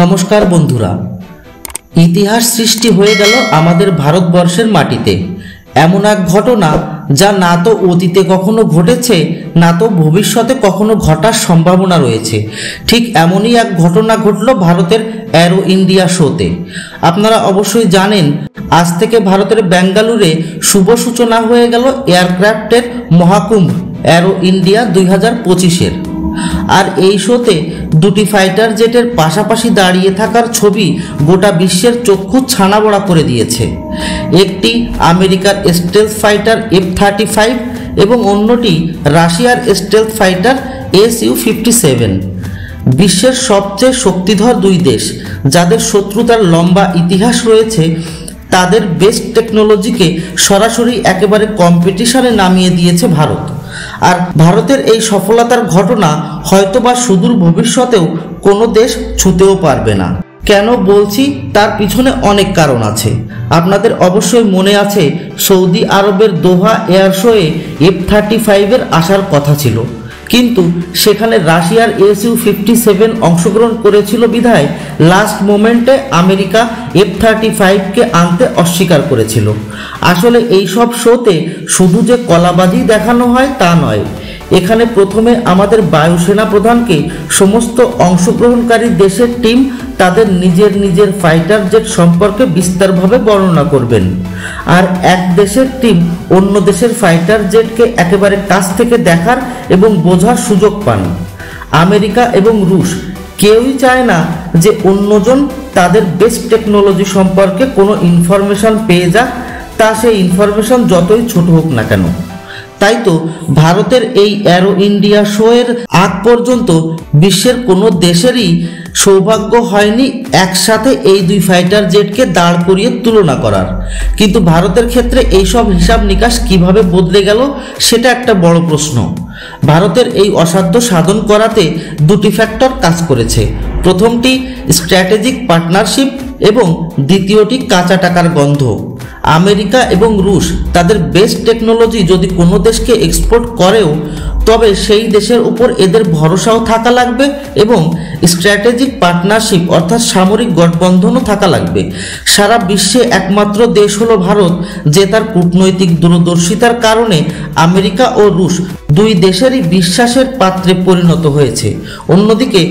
নমস্কার বন্ধুরা, ইতিহাস সৃষ্টি হয়ে গেল আমাদের ভারতবর্ষের মাটিতে। এমন এক ঘটনা যা না তো অতীতে কখনো ঘটেছে, না তো ভবিষ্যতে কখনো ঘটার সম্ভাবনা রয়েছে। ঠিক এমনই এক ঘটনা ঘটল ভারতের অ্যারো ইন্ডিয়া শোতে। আপনারা অবশ্যই জানেন, আজ থেকে ভারতের বেঙ্গালুরে শুভ সূচনা হয়ে গেল এয়ারক্রাফটের মহাকুম্ভ অ্যারো ইন্ডিয়া 2025-এর। আর এই শোতে দুটি ফাইটার জেটের পাশাপাশি দাঁড়িয়ে থাকার ছবি গোটা বিশ্বের চক্ষু ছানাবড়া করে দিয়েছে। একটি আমেরিকার স্টেলথ ফাইটার F-35 এবং অন্যটি রাশিয়ার স্টেলথ ফাইটার Su-57। বিশ্বের সবচেয়ে শক্তিধর দুই দেশ, যাদের শত্রুতার লম্বা ইতিহাস রয়েছে, তাদের বেস্ট টেকনোলজিকে সরাসরি একেবারে কম্পিটিশনে নামিয়ে দিয়েছে ভারত। আর ভারতের এই সফলতার ঘটনা হয়তোবা সুদূর ভবিষ্যতেও কোনো দেশ ছুঁতেও পারবে না। কেন বলছি, তার পিছনে অনেক কারণ আছে। আপনাদের অবশ্যই মনে আছে, সৌদি আরবের দোহা এয়ার শোয়ে F-35-এর আসার কথা ছিল, কিন্তু সেখানে রাশিয়ার Su-57 অংশগ্রহণ করেছিল বিধায় লাস্ট মোমেন্টে আমেরিকা F-35-কে আনতে অস্বীকার করেছিল। আসলে এই সব শোতে শুধু যে কলাবাজি দেখানো হয় তা নয়, এখানে প্রথমে আমাদের বায়ুসেনা প্রধানকে সমস্ত অংশগ্রহণকারী দেশের টিম তাদের নিজের ফাইটার জেট সম্পর্কে বিস্তারভাবে বর্ণনা করবেন। আর এক দেশের টিম অন্য দেশের ফাইটার জেটকে একেবারে কাছ থেকে দেখার এবং বোঝার সুযোগ পান। আমেরিকা এবং রুশ কেউই চায় না যে অন্যজন তাদের বেস্ট টেকনোলজি সম্পর্কে কোনো ইনফরমেশন পেয়ে যাক, তা সেই ইনফরমেশন যতই ছোট হোক না কেন। তাই তো ভারতের এই অ্যারো ইন্ডিয়া শো এর আগ পর্যন্ত বিশ্বের কোনো দেশেরই সৌভাগ্য হয়নি একসাথে এই দুই ফাইটার জেটকে দাঁড় করিয়ে তুলনা করার। কিন্তু ভারতের ক্ষেত্রে এইসব হিসাব নিকাশ কিভাবে বদলে গেল, সেটা একটা বড় প্রশ্ন। ভারতের এই অসাধ্য সাধন করাতে দুটি ফ্যাক্টর কাজ করেছে। প্রথমটি স্ট্র্যাটেজিক পার্টনারশিপ এবং দ্বিতীয়টি কাঁচা টাকার গন্ধ। আমেরিকা এবং রুশ তাদের বেস্ট টেকনোলজি যদি কোনো দেশকে এক্সপোর্ট করেও, তবে সেই দেশের উপর এদের ভরসাও থাকা লাগবে এবং স্ট্র্যাটেজিক পার্টনারশিপ অর্থাৎ সামরিক গঠবন্ধনও থাকা লাগবে। সারা বিশ্বে একমাত্র দেশ হলো ভারত, যে তার কূটনৈতিক দূরদর্শিতার কারণে আমেরিকা ও রুশ দুই দেশেরই বিশ্বাসের পাত্রে পরিণত হয়েছে। অন্যদিকে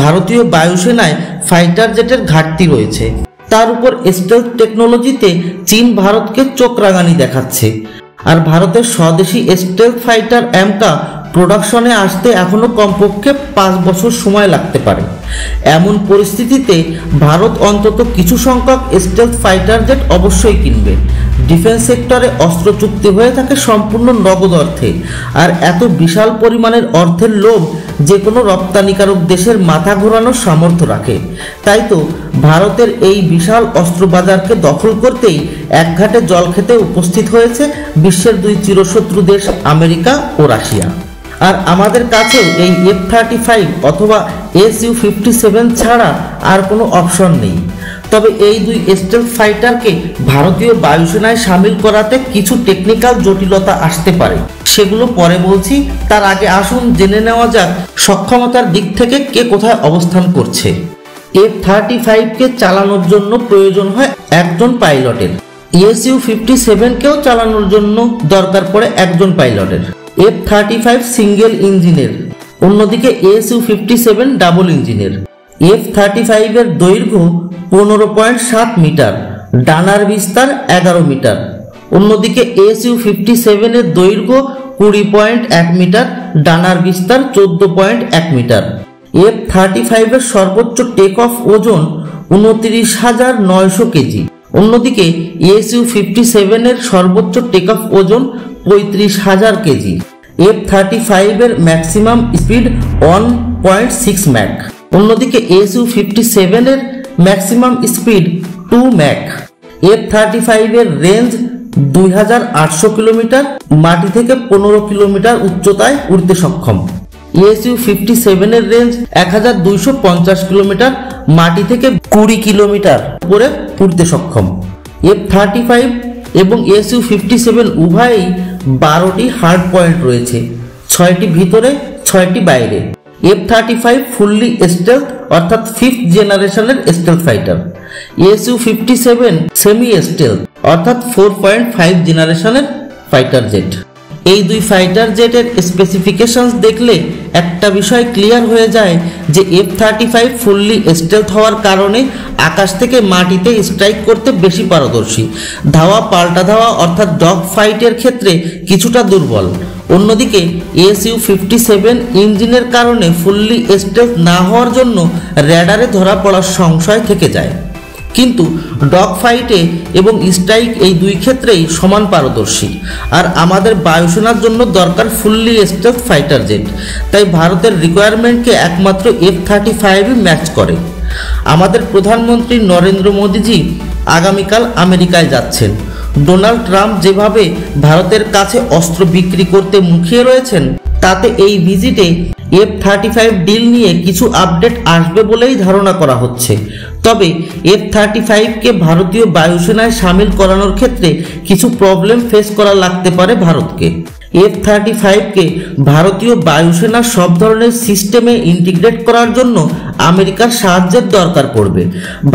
ভারতীয় বায়ুসেনায় ফাইটার জেটের ঘাটতি রয়েছে। তার উপর স্টেলথ টেকনোলজিতে চীন ভারতকে চোখ রাঙানি দেখাচ্ছে। আর ভারতের স্বদেশি স্টেলথ ফাইটার অ্যামকা প্রোডাকশনে আসতে এখনো কমপক্ষে 5 বছর সময় লাগতে পারে। এমন পরিস্থিতিতে ভারত অন্তত কিছু সংখ্যক স্টেলথ ফাইটার জেট অবশ্যই কিনবে। ডিফেন্স সেক্টরে অস্ত্র চুক্তি হয়ে থাকে সম্পূর্ণ নগদ অর্থে, আর এত বিশাল পরিমাণের অর্থের লোভ যে কোনো রপ্তানিকারক দেশের মাথা ঘোরানোর সামর্থ্য রাখে। তাই তো ভারতের এই বিশাল অস্ত্র বাজারকে দখল করতেই একঘাটে জল খেতে উপস্থিত হয়েছে বিশ্বের দুই চিরশত্রু দেশ আমেরিকা ও রাশিয়া। আর আমাদের কাছেও এই F-35 অথবা Su-57 ছাড়া আর কোনো অপশন নেই। তবে এই দুই স্টেলথ ফাইটারকে ভারতীয় বায়ুসেনায় সামিল করাতে কিছু টেকনিক্যাল জটিলতা আসতে পারে, সেগুলো পরে বলছি। তার আগে আসুন জেনে নেওয়া যাক সক্ষমতার দিক থেকে কে কোথায় অবস্থান করছে। F-35-কে চালানোর জন্য প্রয়োজন হয় একজন পাইলটের। Su-57-কেও চালানোর জন্য দরকার পড়ে একজন পাইলটের। F-35 সিঙ্গেল ইঞ্জিনের, অন্যদিকে Su-57 ডাবল ইঞ্জিনের। F-35 এর দৈর্ঘ্য 15.7 মিটার, ডানার বিস্তার 11 মিটার। অন্যদিকে Su-57 এর দৈর্ঘ্য 20.1 মিটার, ডানার বিস্তার 14.1 মিটার। F-35 এর সর্বোচ্চ টেক অফ ওজন 29,900 কেজি। অন্যদিকে Su-57 এর সর্বোচ্চ টেক অফ ওজন 35,000 কেজি। F-35 এর ম্যাক্সিমাম স্পিড 1.6 ম্যাক। অন্যদিকে Su-57 এর ম্যাক্সিমাম স্পিড 2 ম্যাক। F-35 এর রেঞ্জ 2800 কিলোমিটার, মাটি থেকে 15 কিলোমিটার উচ্চতায় উড়তে সক্ষম। Su-57 এর রেঞ্জ 1250 কিলোমিটার, মাটি থেকে 20 কিলোমিটার উপরে উড়তে সক্ষম। F-35 এবং Su-57 উভয়ই 12টি হার্ড পয়েন্ট রয়েছে, 6টি ভিতরে 6টি বাইরে। F-35 ফুললি স্টেলথ অর্থাৎ 5th জেনারেশনের stealth fighter, Su-57 semi stealth অর্থাৎ 4.5 জেনারেশনের ফাইটার জেট। এই দুই ফাইটার জেটের স্পেসিফিকেশনস দেখলে একটা বিষয় ক্লিয়ার হয়ে যায় যে F-35 ফুললি স্টেলথ হওয়ার কারণে আকাশ থেকে মাটিতে স্ট্রাইক করতে বেশি পারদর্শী, ধাওয়া পাল্টা ধাওয়া অর্থাৎ ডগ ফাইটের ক্ষেত্রে কিছুটা দুর্বল। অন্যদিকে Su-57 ইঞ্জিনের কারণে ফুললি স্টেলথ না হওয়ার জন্য র্যাডারে ধরা পড়ার সংশয় থেকে যায়, কিন্তু ডগ ফাইটে এবং স্ট্রাইক এই দুই ক্ষেত্রেই সমান পারদর্শী। আর আমাদের বায়ুসেনার জন্য দরকার ফুললি স্টেলথ ফাইটার জেট, তাই ভারতের রিকোয়ারমেন্টকে একমাত্র F-35 ম্যাচ করে। আমাদের প্রধানমন্ত্রী নরেন্দ্র মোদীজি আগামীকাল আমেরিকায় যাচ্ছেন। ডোনাল্ড ট্রাম্প যেভাবে ভারতের কাছে অস্ত্র বিক্রি করতে মুখিয়ে রয়েছেন, তাতে এই ভিজিটে F-35 ডিল নিয়ে কিছু আপডেট আসবে বলেই ধারণা করা হচ্ছে। তবে F-35কে ভারতীয় বায়ুসেনায় সামিল করানোর ক্ষেত্রে কিছু প্রবলেম ফেস করা লাগতে পারে ভারতকে। F-35কে ভারতীয় বায়ুসেনার সব ধরনের সিস্টেমে ইন্টিগ্রেট করার জন্য আমেরিকার সাহায্যের দরকার পড়বে।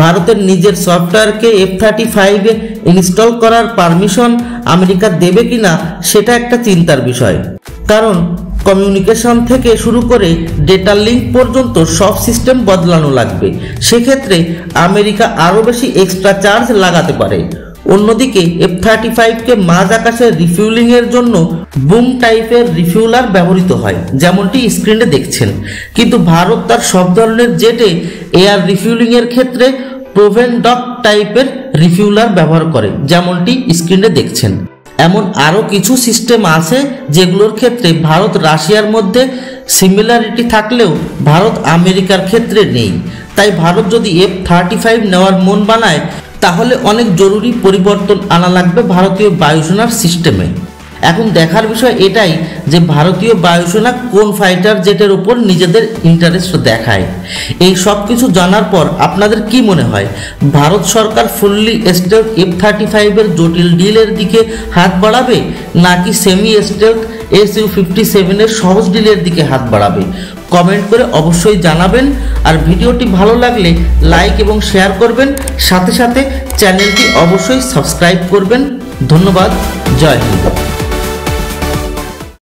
ভারতের নিজের সফটওয়্যারকে F-35-এ ইনস্টল করার পারমিশন আমেরিকা দেবে কিনা সেটা একটা চিন্তার বিষয়, কারণ কমিউনিকেশন থেকে শুরু করে ডেটা লিঙ্ক পর্যন্ত সব সিস্টেম বদলানো লাগবে। সেক্ষেত্রে আমেরিকা আরও বেশি এক্সট্রা চার্জ লাগাতে পারে। অন্যদিকে F-35কে মাঝ আকাশে রিফিউলিংয়ের জন্য বুম টাইপের রিফিউলার ব্যবহৃত হয়, যেমনটি স্ক্রিনে দেখছেন, কিন্তু ভারত তার সব ধরনের জেটে এয়ার রিফিউলিংয়ের ক্ষেত্রে প্রোভেন ডক টাইপের রিফিউলার ব্যবহার করে, যেমনটি স্ক্রিনে দেখছেন। এমন আরও কিছু সিস্টেম আছে যেগুলোর ক্ষেত্রে ভারত রাশিয়ার মধ্যে সিমিলারিটি থাকলেও ভারত আমেরিকার ক্ষেত্রে নেই। তাই ভারত যদি F-35 নেওয়ার মন বানায়, তাহলে অনেক জরুরি পরিবর্তন আনা লাগবে ভারতীয় বায়ুসেনার সিস্টেমে। এখন দেখার বিষয় এটাই যে ভারতীয় বায়ুসেনা কোন ফাইটার জেটের উপর নিজেদের ইন্টারেস্ট দেখায়। এই সব কিছু জানার পর আপনাদের কি মনে হয়, ভারত সরকার ফুললি স্টেলথ F-35-এর জটিল ডিলের দিকে হাত বাড়াবে, নাকি সেমি স্টেলথ Su-57-এর সহজ ডিলের দিকে হাত বাড়াবে? কমেন্ট করে অবশ্যই জানাবেন। আর ভিডিওটি ভালো লাগলে লাইক এবং শেয়ার করবেন, সাথে সাথে চ্যানেলটি অবশ্যই সাবস্ক্রাইব করবেন। ধন্যবাদ। জয় হিন্দ।